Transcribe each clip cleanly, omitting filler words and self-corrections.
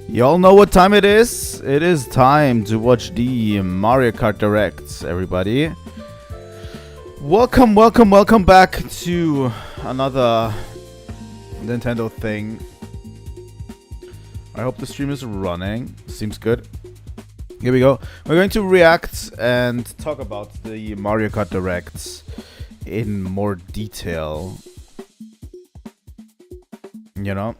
Y'all know what time it is? It is time to watch the Mario Kart Directs, everybody. Welcome back to another Nintendo thing. I hope the stream is running. Seems good. Here we go. We're going to react and talk about the Mario Kart Directs in more detail. You know?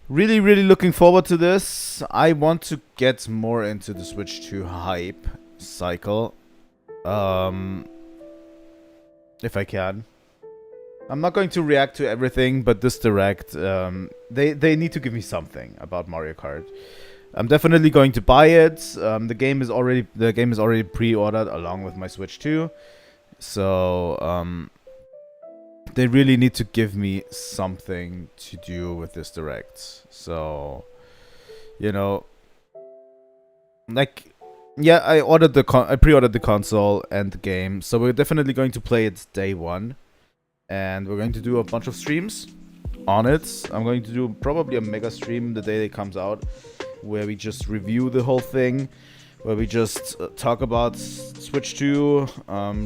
Really looking forward to this. I want to get more into the Switch 2 hype cycle. If I can. I'm not going to react to everything, but this direct, they need to give me something about Mario Kart. I'm definitely going to buy it. The game is already pre-ordered along with my Switch 2. So they really need to give me something to do with this direct. So, you know, like, yeah, I pre-ordered the console and the game, so we're definitely going to play it day one, and we're going to do a bunch of streams on it. I'm going to do probably a mega stream the day it comes out, where we just review the whole thing, where we just talk about Switch 2,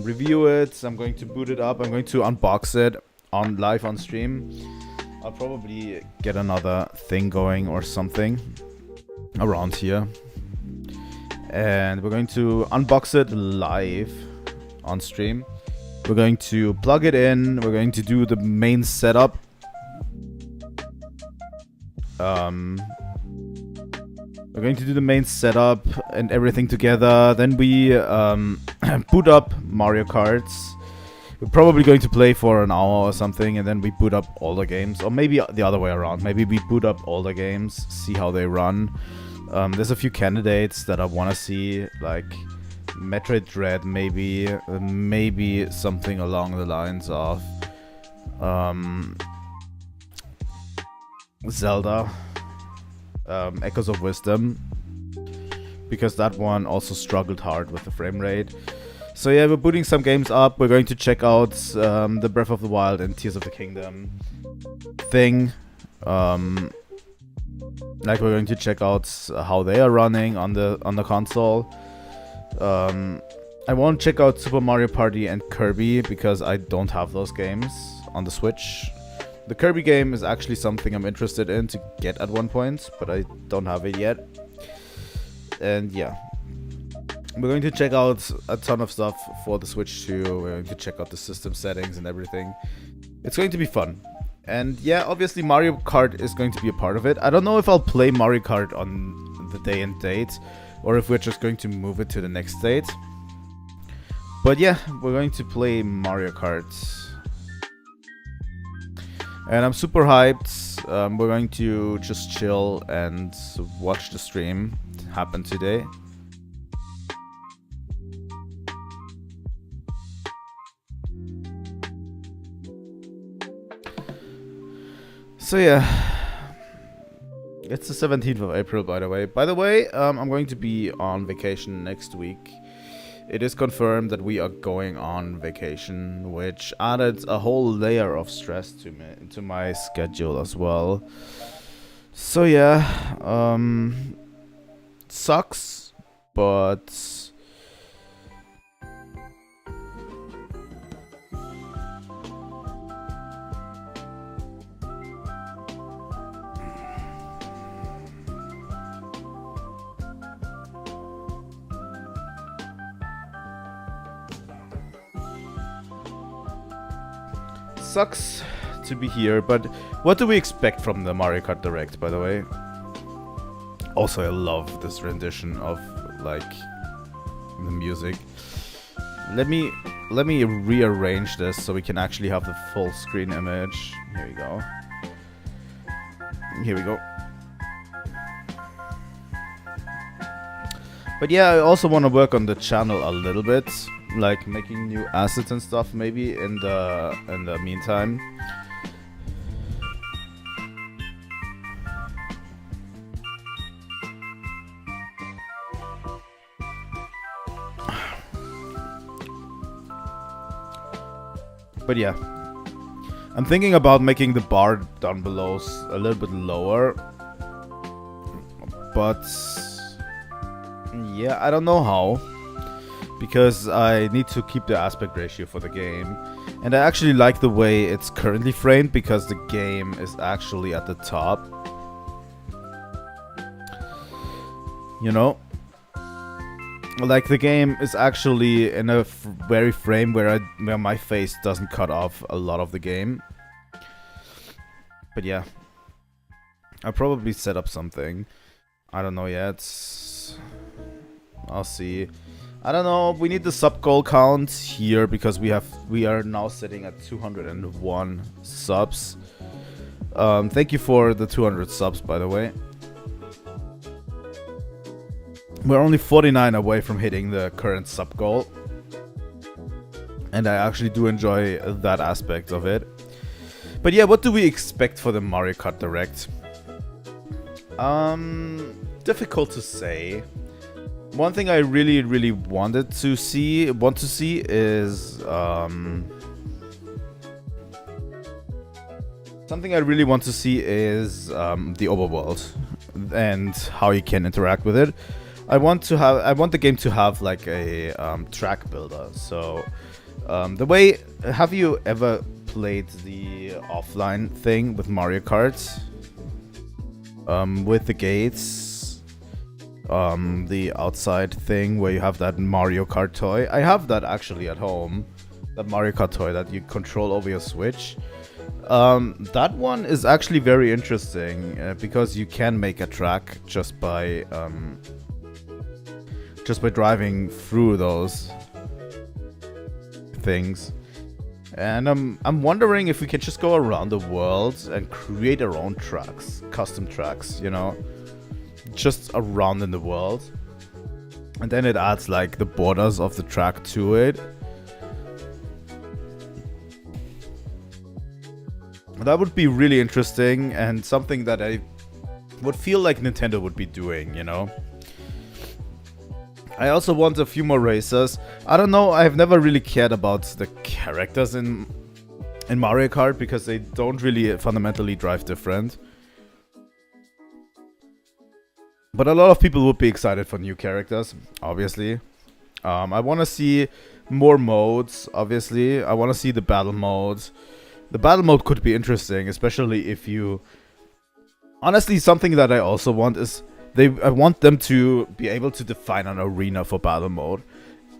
review it. I'm going to boot it up. I'm going to unbox it live on stream. I'll probably get another thing going or something around here. And we're going to unbox it live on stream. We're going to plug it in. We're going to do the main setup. We're going to do the main setup and everything together. Then we boot up Mario Kart. We're probably going to play for an hour or something, and then we boot up all the games. Or maybe the other way around. Maybe we boot up all the games, see how they run. There's a few candidates that I want to see, like Metroid Dread, maybe something along the lines of Zelda. Echoes of Wisdom, because that one also struggled hard with the frame rate. So yeah, we're booting some games up. We're going to check out the Breath of the Wild and Tears of the Kingdom thing. Like, we're going to check out how they are running on the console. I won't check out Super Mario Party and Kirby because I don't have those games on the Switch. The Kirby game is actually something I'm interested in to get at one point, but I don't have it yet. And yeah, we're going to check out a ton of stuff for the Switch 2. We're going to check out the system settings and everything. It's going to be fun. And yeah, obviously Mario Kart is going to be a part of it. I don't know if I'll play Mario Kart on the day and date, or if we're just going to move it to the next date. But yeah, we're going to play Mario Kart. And I'm super hyped. We're going to just chill and watch the stream happen today. So yeah, it's the 17th of April, by the way. I'm going to be on vacation next week. It is confirmed that we are going on vacation, which added a whole layer of stress to my schedule as well. So yeah, sucks, but sucks to be here. But what do we expect from the Mario Kart Direct, by the way? Also, I love this rendition of like the music. Let me rearrange this so we can actually have the full screen image. Here we go. Here we go. But yeah, I also want to work on the channel a little bit, like making new assets and stuff maybe in the meantime. But yeah, I'm thinking about making the bar down below a little bit lower. But yeah, I don't know how, because I need to keep the aspect ratio for the game. And I actually like the way it's currently framed, because the game is actually at the top. You know? Like, the game is actually in a very frame where my face doesn't cut off a lot of the game. But yeah, I'll probably set up something. I don't know yet. I'll see. I don't know. We need the sub goal count here because we are now sitting at 201 subs. Thank you for the 200 subs, by the way. We're only 49 away from hitting the current sub goal, and I actually do enjoy that aspect of it. But yeah, what do we expect for the Mario Kart Direct? Difficult to say. One thing I really want to see is something I really want to see is the overworld and how you can interact with it. I want the game to have like a track builder. So have you ever played the offline thing with Mario Kart? With the gates, the outside thing where you have that Mario Kart toy. I have that actually at home, that Mario Kart toy that you control over your Switch. That one is actually very interesting because you can make a track just by driving through those things. And I'm wondering if we can just go around the world and create our own tracks, custom tracks, you know, just around in the world. And then it adds like the borders of the track to it. That would be really interesting and something that I would feel like Nintendo would be doing, you know. I also want a few more racers. I don't know, I've never really cared about the characters in Mario Kart because they don't really fundamentally drive different. But a lot of people would be excited for new characters, obviously. I want to see more modes, obviously. I want to see the battle modes. The battle mode could be interesting, especially if you... Honestly, something that I also want is... I want them to be able to define an arena for battle mode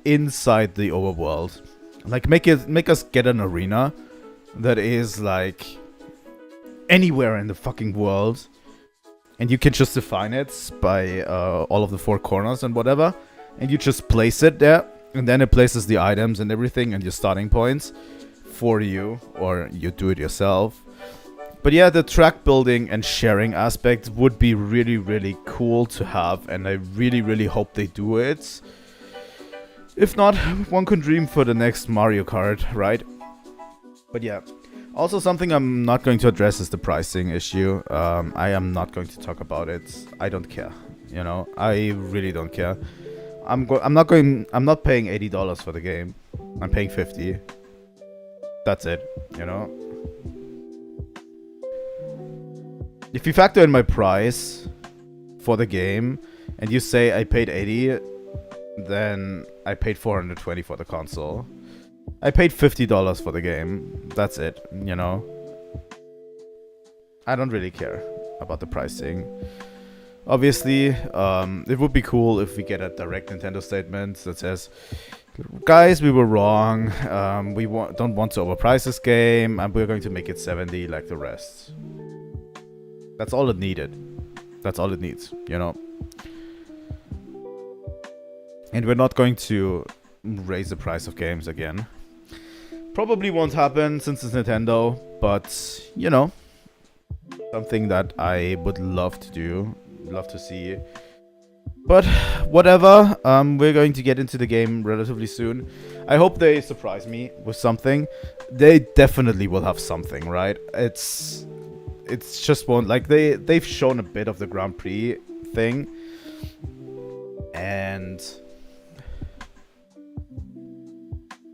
inside the overworld. Like, make us get an arena that is, like, anywhere in the fucking world. And you can just define it by all of the four corners and whatever. And you just place it there. And then it places the items and everything and your starting points for you, or you do it yourself. But yeah, the track building and sharing aspect would be really, really cool to have, and I really, really hope they do it. If not, one can dream for the next Mario Kart, right? But yeah. Also, something I'm not going to address is the pricing issue. I am not going to talk about it. I don't care. You know, I really don't care. I'm not paying $80 for the game. I'm paying 50. That's it, you know. If you factor in my price for the game and you say I paid 80, then I paid 420 for the console. I paid $50 for the game. That's it, you know. I don't really care about the pricing. Obviously, it would be cool if we get a direct Nintendo statement that says, guys, we were wrong. We don't want to overprice this game, and we're going to make it 70 like the rest. That's all it needed. That's all it needs, you know. And we're not going to raise the price of games again. Probably won't happen since it's Nintendo, but, you know, something that I would love to do. Love to see. But whatever, we're going to get into the game relatively soon. I hope they surprise me with something. They definitely will have something, right? It's just one, like they've shown a bit of the Grand Prix thing, and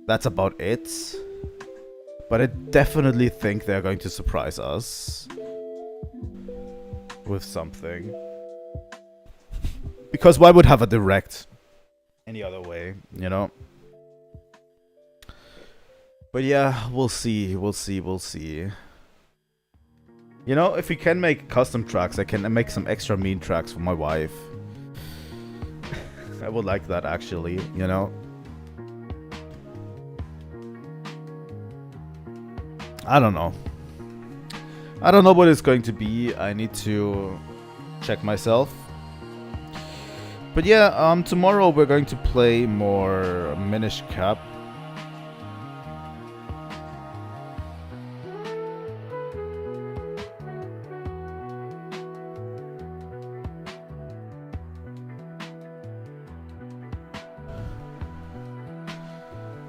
that's about it. But I definitely think they're going to surprise us with something. Because why would have a direct any other way, you know? But yeah, we'll see. You know, if we can make custom tracks, I can make some extra mean tracks for my wife. I would like that, actually, you know? I don't know. I don't know what it's going to be. I need to check myself. But yeah, tomorrow we're going to play more Minish Cap.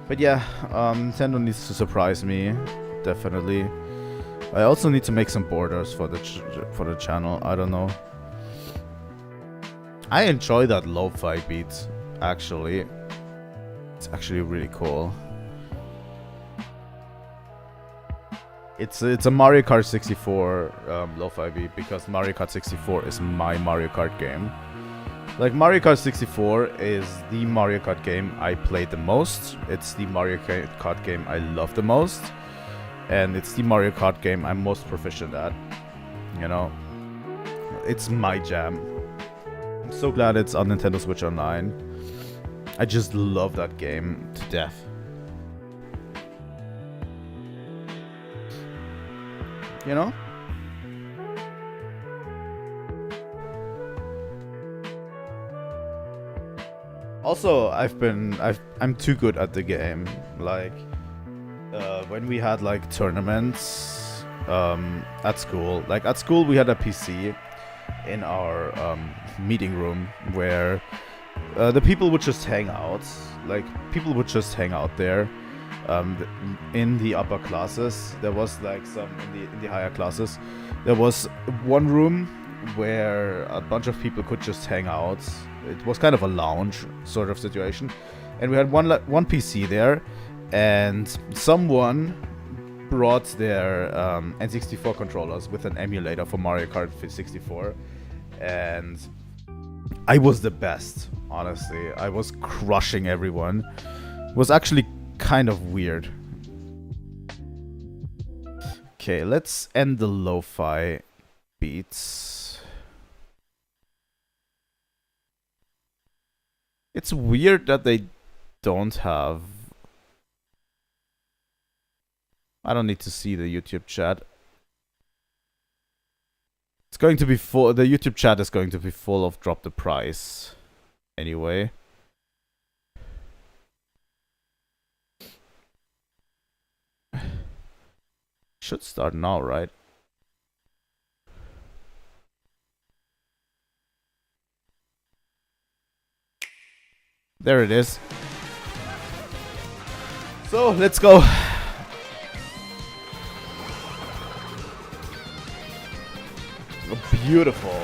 But yeah, Nintendo needs to surprise me, definitely. I also need to make some borders for the channel. I don't know. I enjoy that lo-fi beat, actually. It's actually really cool. It's a Mario Kart 64 lo-fi beat, because Mario Kart 64 is my Mario Kart game. Like, Mario Kart 64 is the Mario Kart game I played the most. It's the Mario Kart game I love the most. And it's the Mario Kart game I'm most proficient at. You know? It's my jam. I'm so glad it's on Nintendo Switch Online. I just love that game to death. You know? Also, I'm too good at the game. Like, when we had like tournaments at school. Like, at school we had a PC in our meeting room where the people would just hang out. Like, people would just hang out there. In the upper classes, there was like some in the higher classes. There was one room where a bunch of people could just hang out. It was kind of a lounge sort of situation, and we had one PC there, and someone brought their N64 controllers with an emulator for Mario Kart 64, and I was the best. Honestly, I was crushing everyone. It was actually kind of weird. Okay, let's end the lo-fi beats. It's weird that they don't have... I don't need to see the YouTube chat. It's going to be full... The YouTube chat is going to be full of drop the price. Anyway. Should start now, right? There it is. So, let's go. Oh, beautiful.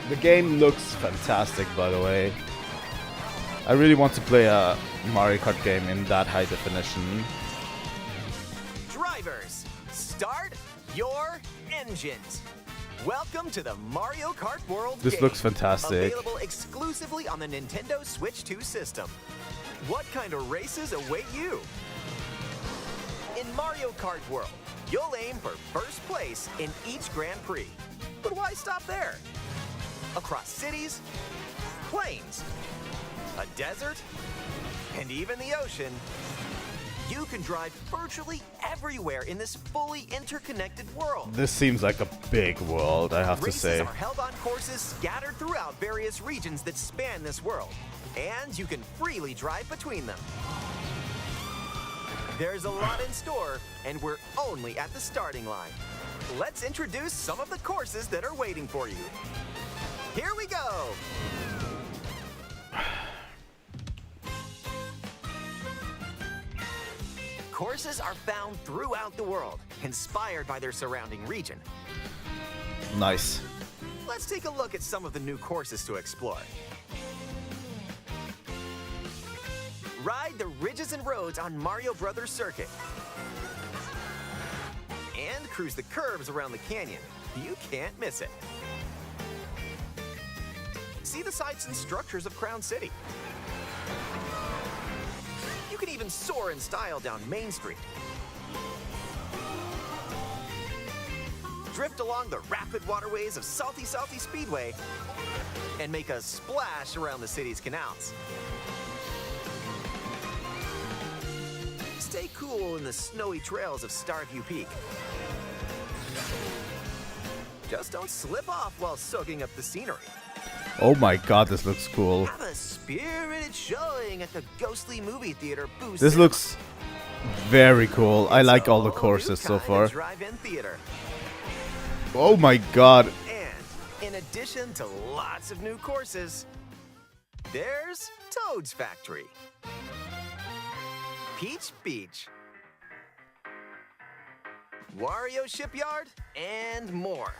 The game looks fantastic, by the way. I really want to play a Mario Kart game in that high definition. Drivers, start your engines. Welcome to the Mario Kart World This game, looks fantastic. Available exclusively on the Nintendo Switch 2 system. What kind of races await you? In Mario Kart World, you'll aim for first place in each Grand Prix. But why stop there? Across cities, plains, a desert, and even the ocean, you can drive virtually everywhere in this fully interconnected world. This seems like a big world, I have to Races say. are held on courses scattered throughout various regions that span this world, and you can freely drive between them. There's a lot in store, and we're only at the starting line. Let's introduce some of the courses that are waiting for you. Here we go! Courses are found throughout the world, inspired by their surrounding region. Nice. Let's take a look at some of the new courses to explore. Ride the ridges and roads on Mario Brothers Circuit. And cruise the curves around the canyon. You can't miss it. See the sights and structures of Crown City. You can even soar in style down Main Street. Drift along the rapid waterways of Salty Speedway and make a splash around the city's canals. Stay cool in the snowy trails of Starview Peak. Just don't slip off while soaking up the scenery. Oh my god, this looks cool. Have a spirited showing at the ghostly movie theater booth. This looks very cool. I like all the courses so far. Drive-in theater. Oh my god. And in addition to lots of new courses, there's Toad's Factory, Peach Beach, Wario Shipyard, and more.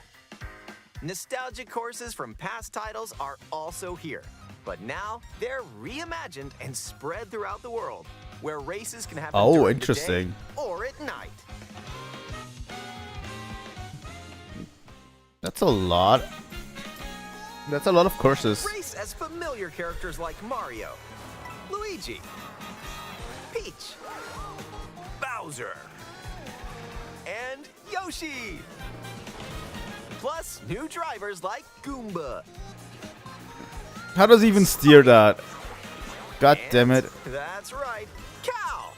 Nostalgic courses from past titles are also here, but now they're reimagined and spread throughout the world, where races can happen during interesting. the day or at night. That's a lot. That's a lot of courses. Race as familiar characters like Mario, Luigi, Peach, Bowser, and Yoshi. Plus, new drivers like Goomba. How does he even steer that? God damn it. That's right, Cow.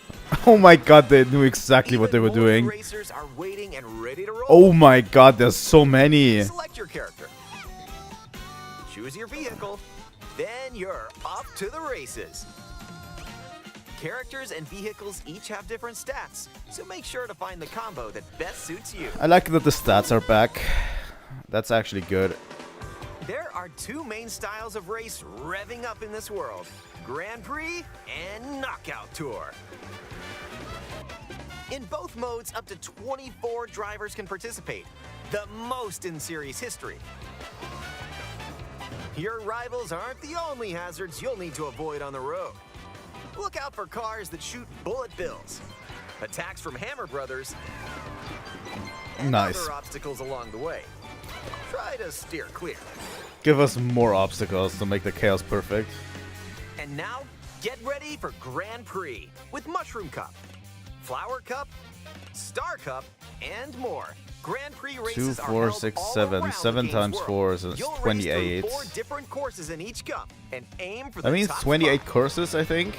Oh my god, they knew exactly what they were Even more doing. Racers are waiting and ready to roll. Oh my god, there's so many. Select your character. Choose your vehicle. Then you're off to the races. Characters and vehicles each have different stats, so make sure to find the combo that best suits you. I like that the stats are back. That's actually good. There are two main styles of race revving up in this world: Grand Prix and Knockout Tour. In both modes, up to 24 drivers can participate, the most in series history. Your rivals aren't the only hazards you'll need to avoid on the road. Look out for cars that shoot bullet bills, attacks from Hammer Brothers, and Nice. other obstacles along the way. Try to steer clear. Give us more obstacles to make the chaos perfect. And now, get ready for Grand Prix with Mushroom Cup, Flower Cup, Star Cup, and more. Grand Prix 2, races are 4, held 6, all 7. around 7 the times game's 4 world. is You'll race 28. through 4 different courses in each cup and aim for the That means top 28 spot. courses, I think.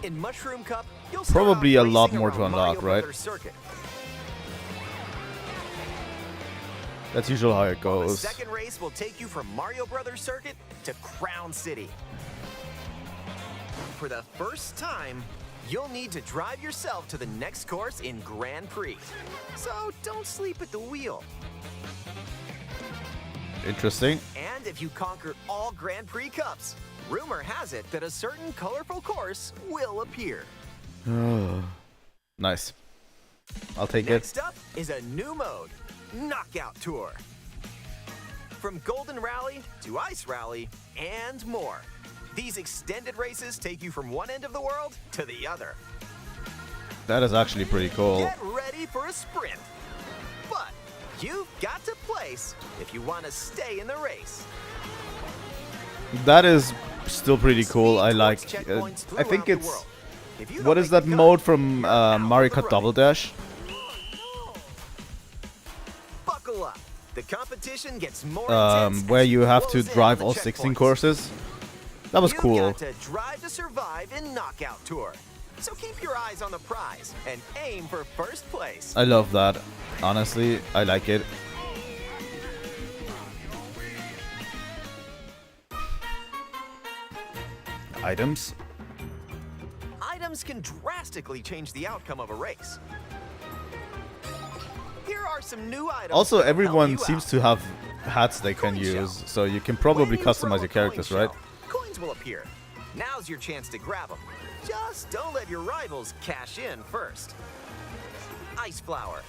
In Mushroom Cup, you'll start Probably off a lot racing more to around unlock, Mario right? Brothers Circuit. That's usually how it The goes. second race will take you from Mario Brothers Circuit to Crown City. For the first time, You'll need to drive yourself to the next course in Grand Prix. So don't sleep at the wheel. Interesting. And if you conquer all Grand Prix Cups, rumor has it that a certain colorful course will appear. Nice. I'll take Next it. up is a new mode, Knockout Tour. From Golden Rally to Ice Rally and more. These extended races take you from one end of the world to the other. That is actually pretty cool. Get ready for a sprint. But you've got to place if you want to stay in the race. That is still pretty cool. I like. I think it's. What is that mode from Mario Kart Double Dash? Buckle up. The competition gets more intense Where you have to close in drive on all the 16 checkpoints. courses. That was You cool. got to drive to survive in Knockout Tour. So keep your eyes on the prize and aim for first place. I love that. Honestly, I like it. Items. Items can drastically change the outcome of a race. Here are some new items. Also, that help everyone you seems out. to have hats they can Coin shell. use, so you can probably When you throw customize a your characters, coin right? shell, coins will appear. Now's your chance to grab them. Just don't let your rivals cash in first. Ice Flower.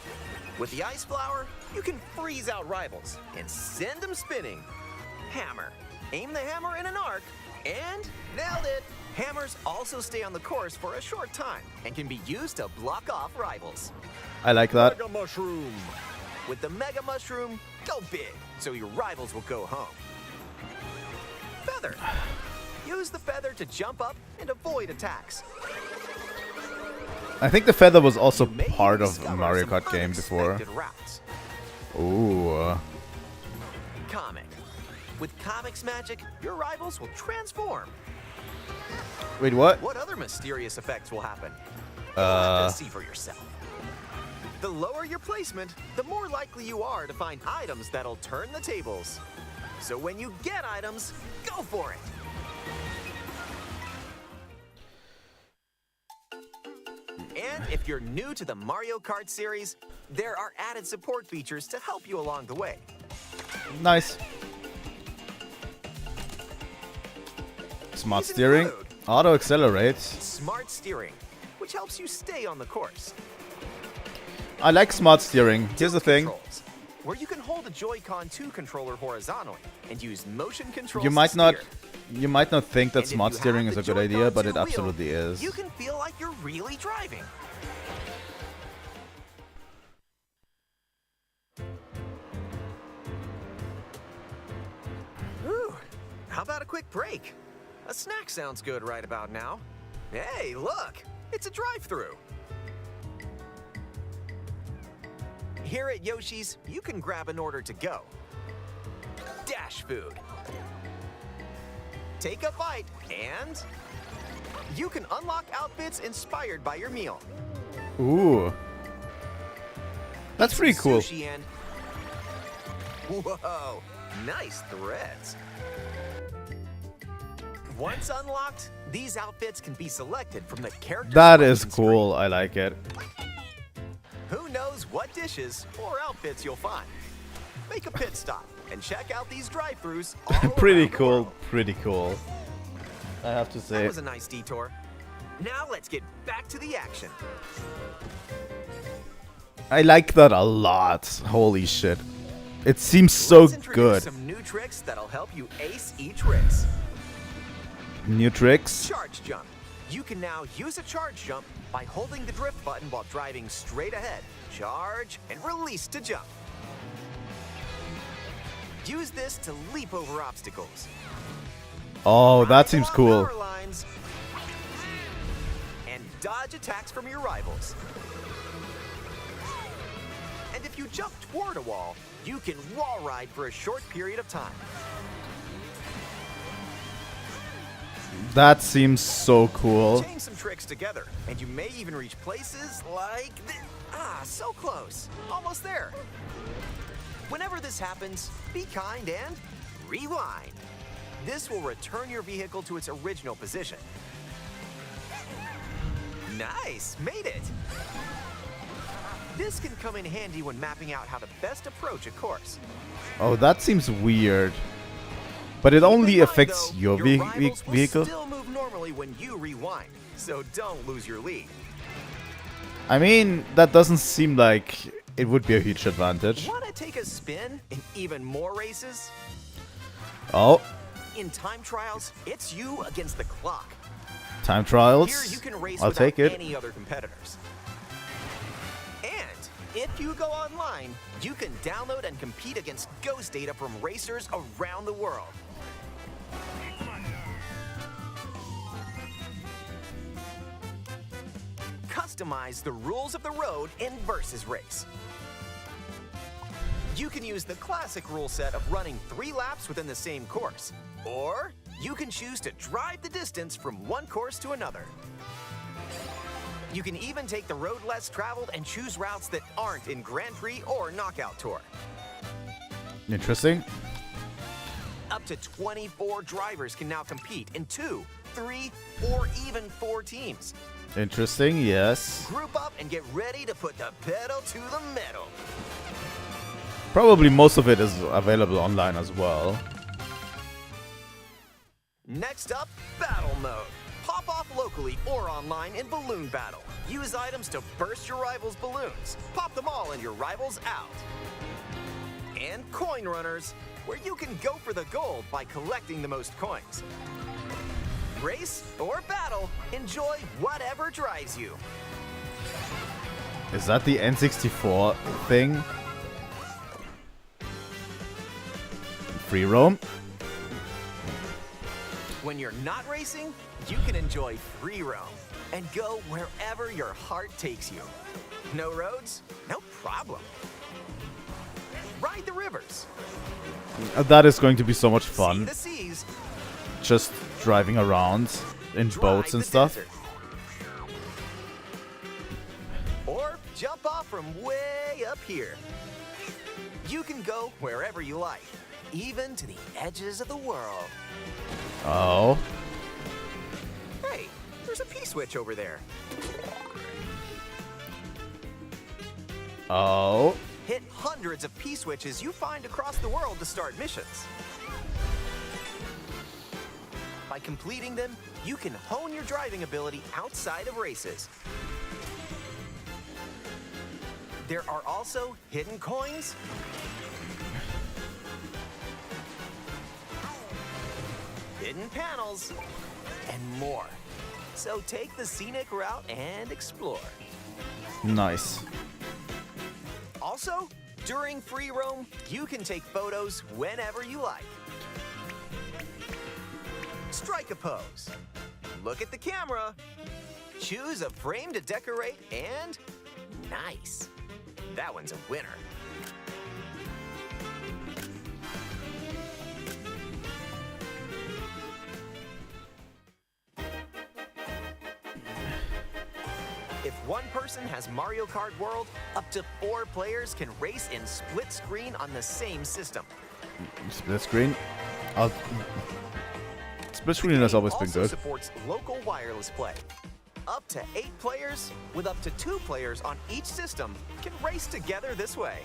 With the Ice Flower, you can freeze out rivals and send them spinning. Hammer. Aim the hammer in an arc and nailed it. Hammers also stay on the course for a short time and can be used to block off rivals. I like that. Mega Mushroom. With the Mega Mushroom, go big so your rivals will go home. Feather. Use the feather to jump up and avoid attacks. I think the feather was also You may part of a discover Mario some Kart game before. unexpected routes. Ooh. Comic. With Comic's magic, your rivals will transform. Wait, what? What other mysterious effects will happen? You'll have Uh. to see for yourself. The lower your placement, the more likely you are to find items that'll turn the tables. So when you get items, go for it. And if you're new to the Mario Kart series, there are added support features to help you along the way. Nice. Smart These steering. include Auto accelerate. Smart steering, which helps you stay on the course. I like smart steering. Here's the Tilt thing. controls, where you can hold a Joy-Con 2 controller horizontally and use motion controls You might to not steer. you might not think that And if smart you have steering the is a good Joy-Con idea, but it 2 wheel, absolutely is. You can feel like you're really driving. Ooh, how about a quick break? A snack sounds good right about now. Hey, look, it's a drive-thru. Here at Yoshi's, you can grab an order to go. Dash food. Take a bite, and you can unlock outfits inspired by your meal. Ooh. That's pretty cool. Sushi and whoa, nice threads. Once unlocked, these outfits can be selected from the character That is selection screen. cool. I like it. Who knows what dishes or outfits you'll find? Make a pit stop and check out these drive-thrus all Pretty around the cool. world. Pretty cool. I have to That say. was a nice detour. Now let's get back to the action. I like that a lot. Holy shit. It seems so Let's introduce good. some new tricks that'll help you ace each race. New tricks. Charge jump. You can now use a charge jump by holding the drift button while driving straight ahead. Charge and release to jump. Use this to leap over obstacles. Oh, that Ride seems along cool. power lines, and dodge attacks from your rivals. And if you jump toward a wall, you can wall ride for a short period of time. That seems so cool. Chain some tricks together, and you may even reach places like this. Ah, so close. Almost there. Whenever this happens, be kind and rewind. This will return your vehicle to its original position. Nice, made it. This can come in handy when mapping out how to best approach a course. Oh, that seems weird. But it only Keep in mind, affects though, your rivals will vehicle. still move normally when you rewind, so don't lose your lead. I mean, that doesn't seem like it would be a huge advantage. Want to take a spin in even more races? Oh, In time trials, it's you against the clock. time trials. Here you can race I'll without take it. any other competitors. And if you go online, you can download and compete against ghost data from racers around the world. Customize the rules of the road in Versus Race. You can use the classic rule set of running 3 laps within the same course, or you can choose to drive the distance from one course to another. You can even take the road less traveled and choose routes that aren't in Grand Prix or Knockout Tour. Interesting. Up to 24 drivers can now compete in 2, 3, or even 4 teams. Interesting, yes. Group up and get ready to put the pedal to the metal. Probably most of it is available online as well. Next up, Battle Mode. Pop off locally or online in Balloon Battle. Use items to burst your rivals' balloons. Pop them all and your rivals out. And Coin Runners, where you can go for the gold by collecting the most coins. Race or battle, enjoy whatever drives you. Is that the N64 thing? Free roam? When you're not racing, you can enjoy free roam and go wherever your heart takes you. No roads? No problem. Ride the rivers. That is going to be so much See fun. the seas. Just driving around in Drive boats and the stuff. desert. Or jump off from way up here. You can go wherever you like, even to the edges of the world. Oh. Hey, there's a P-switch over there. Oh. Hit hundreds of P-switches you find across the world to start missions. By completing them, you can hone your driving ability outside of races. There are also hidden coins, hidden panels, and more. So take the scenic route and explore. Nice. Also, during free roam, you can take photos whenever you like. Strike a pose. Look at the camera. Choose a frame to decorate, and nice. That one's a winner. If one person has Mario Kart World, up to 4 players can race in split screen on the same system. Split screen. Split screen has always been Also good. supports local wireless play. Up to 8 players, with up to 2 players on each system, can race together this way.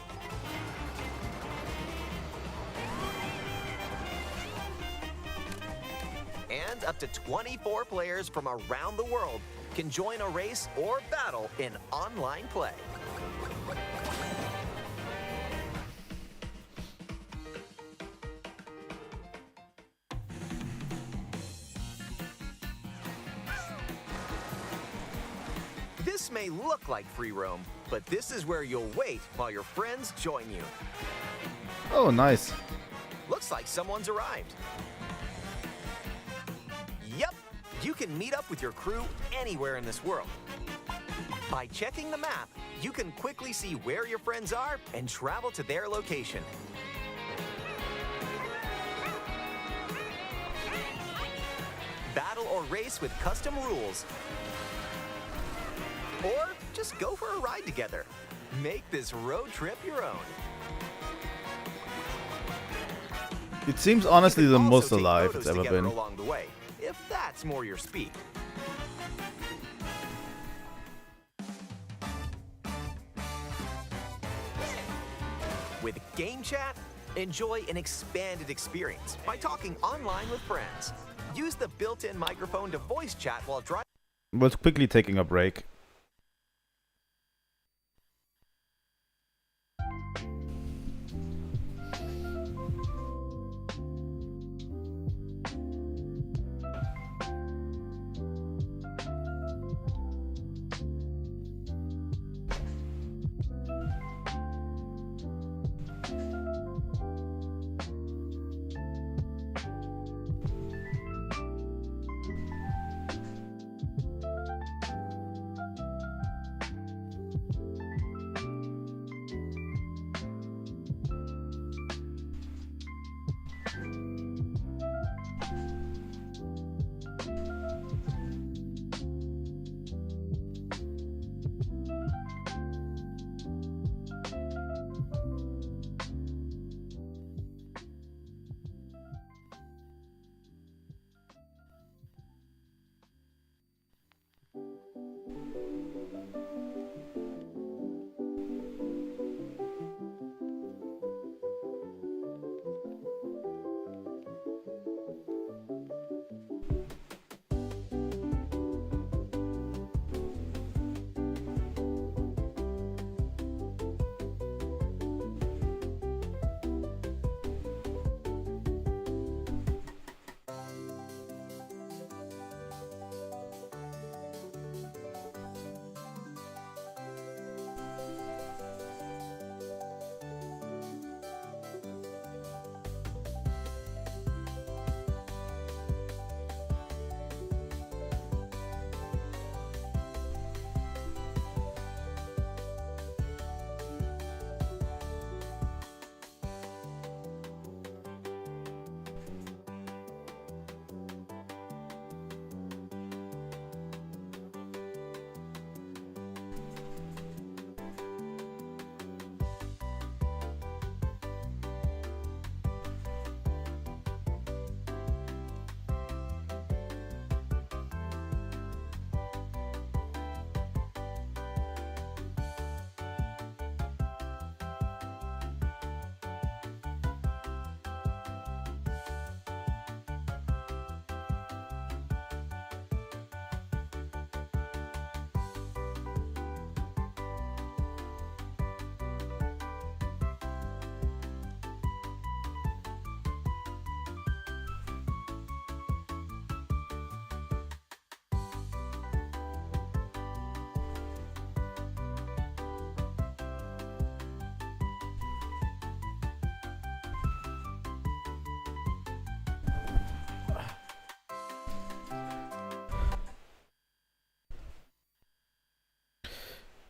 And up to 24 players from around the world can join a race or battle in online play. This may look like free roam, but this is where you'll wait while your friends join you. Oh, nice. Looks like someone's arrived. Yep, you can meet up with your crew anywhere in this world. By checking the map, you can quickly see where your friends are and travel to their location. Battle or race with custom rules. Or just go for a ride together. Make this road trip your own. It seems honestly You the can most also take alive photos it's ever together been. along the way, if that's more your speed. With Game Chat, enjoy an expanded experience by talking online with friends. Use the built-in microphone to voice chat while driving. We're quickly taking a break.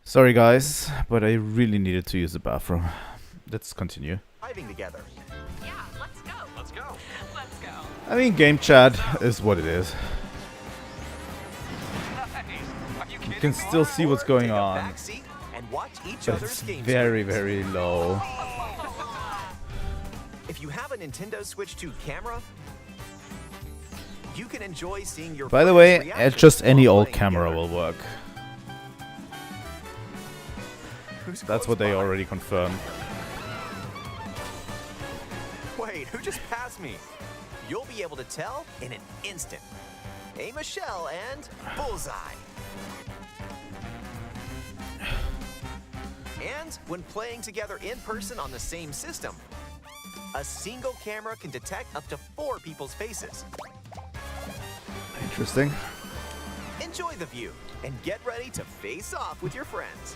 Sorry guys, but I really needed to use the bathroom. Let's continue. Driving together. Yeah, let's go. Let's go. Let's go. I mean, game chat is what it is. You can still see what's going Take a on, back seat and watch each but other's it's game very, screens. very low. If you have a Nintendo Switch 2 camera, you can enjoy seeing your By the friends' way, reactions just any while old playing camera together. will work. Who's That's close what they by? already confirmed. Wait, who just passed me? You'll be able to tell in an instant. Aim a shell and bullseye. And when playing together in person on the same system, a single camera can detect up to 4 people's faces. Interesting. Enjoy the view and get ready to face off with your friends.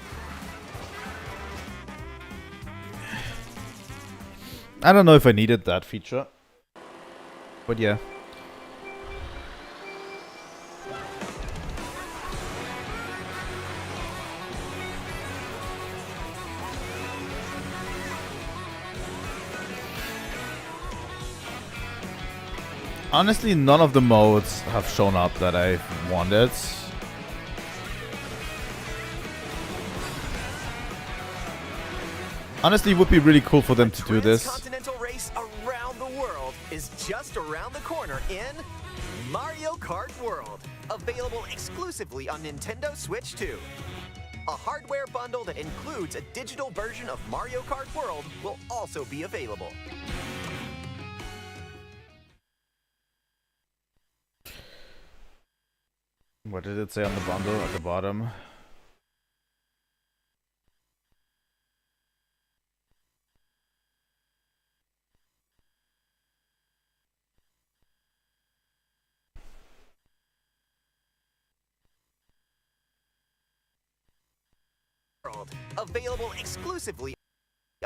I don't know if I needed that feature, but yeah. Honestly, none of the modes have shown up that I wanted. Honestly, it would be really cool for them to do this. Transcontinental race around the world is just around the corner in Mario Kart World, available exclusively on Nintendo Switch 2. A hardware bundle that includes a digital version of Mario Kart World will also be available. What did it say on the bundle at the bottom? Available exclusively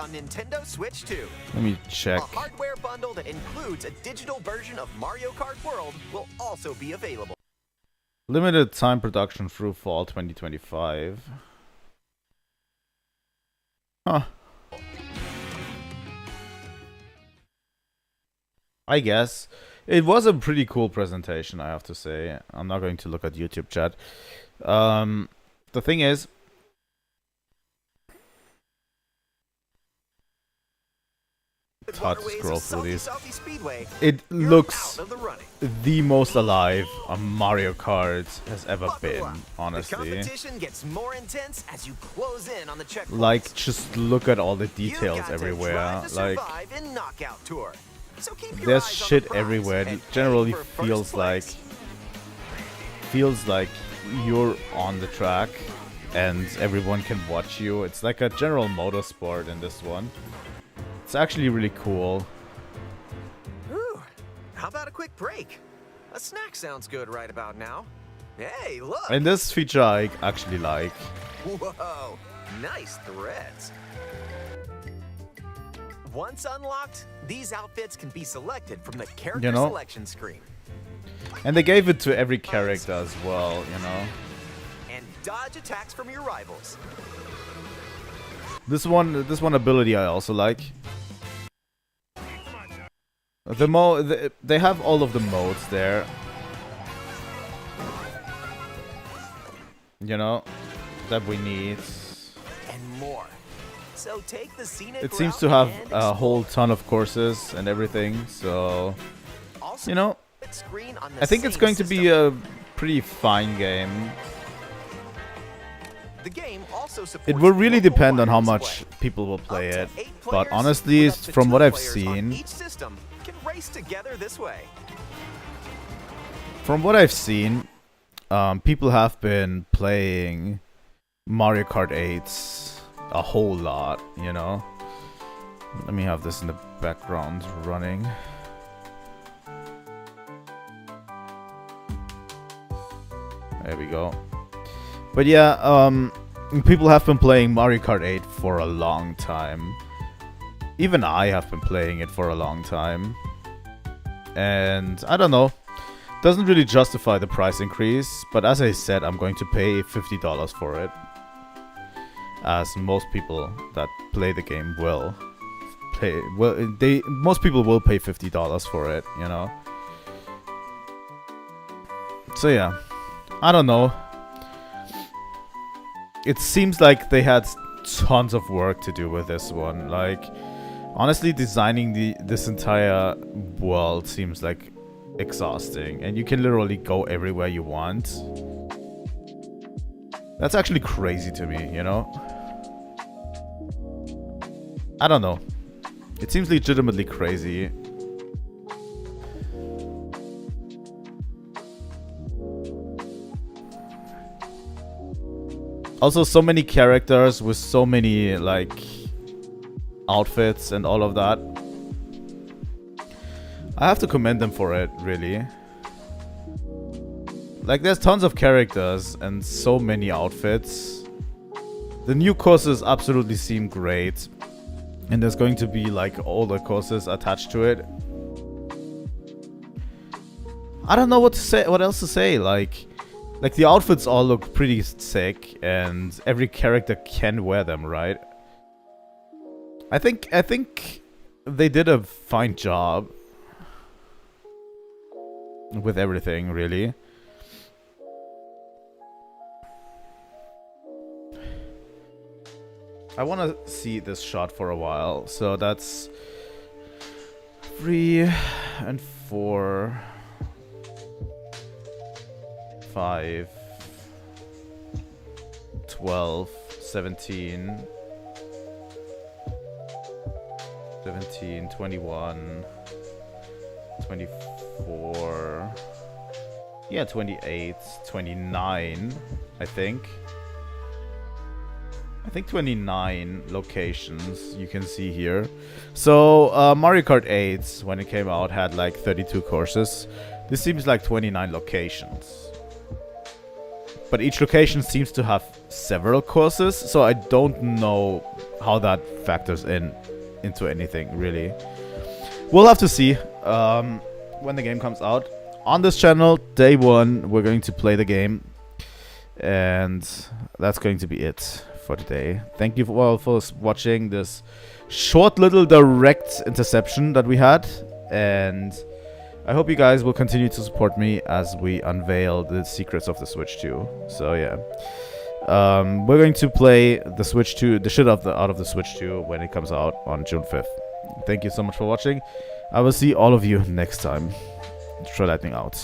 on Nintendo Switch 2. Let me check. A hardware bundle that includes a digital version of Mario Kart World will also be available. Limited time production through fall 2025. Huh. I guess. It was a pretty cool presentation, I have to say. I'm not going to look at YouTube chat. The thing is, it's hard to scroll through these. It looks the most alive a Mario Kart has ever been, honestly. The competition gets more intense as you close in on the checkpoints. Like, just look at all the details everywhere. Like, so there's shit everywhere. It generally feels like you're on the track and everyone can watch you. It's like a general motorsport in this one. It's actually really cool. Ooh, how about a quick break? A snack sounds good right about now. Hey, look! And this feature I actually like. Whoa, nice threads. Once unlocked, these outfits can be selected from the character selection screen. And they gave it to every character as well, you know. And dodge attacks from your rivals. This one ability I also like. They have all of the modes there. You know, that we need. And more. So take the scenic it seems to have a whole ton of courses and everything, so you know, I think it's going to be a pretty fine game. The game also supports it will really depend on how much people will play it, but honestly, from what I've seen, each system can race together this way. From what I've seen, people have been playing Mario Kart 8 a whole lot, you know. Let me have this in the background running. There we go. But yeah, people have been playing Mario Kart 8 for a long time. Even I have been playing it for a long time. And I don't know. Doesn't really justify the price increase, but as I said, I'm going to pay $50 for it. As most people that play the game will pay. Well, most people will pay $50 for it, you know. So yeah, I don't know. It seems like they had tons of work to do with this one. Like, honestly, designing this entire world seems like exhausting, and you can literally go everywhere you want. That's actually crazy to me, you know? I don't know. It seems legitimately crazy. Also, so many characters with so many, like, outfits and all of that. I have to commend them for it, really. Like, there's tons of characters and so many outfits. The new courses absolutely seem great. And there's going to be, like, all the courses attached to it. I don't know what to say, what else to say. Like the outfits all look pretty sick, and every character can wear them, right? I think they did a fine job with everything, really. I want to see this shot for a while, so that's 3 and 4, 5, 12, 17, 17, 21, 24, yeah, 28, 29, I think. I think 29 locations you can see here. So Mario Kart 8, when it came out, had like 32 courses. This seems like 29 locations. But each location seems to have several courses, so I don't know how that factors into anything, really. We'll have to see when the game comes out. On this channel, day one, we're going to play the game. And that's going to be it for today. Thank you all for watching this short little direct interception that we had, and I hope you guys will continue to support me as we unveil the secrets of the Switch 2. So yeah, we're going to play the Switch 2, the shit out of the Switch 2 when it comes out on June 5th. Thank you so much for watching. I will see all of you next time. Trilightning out.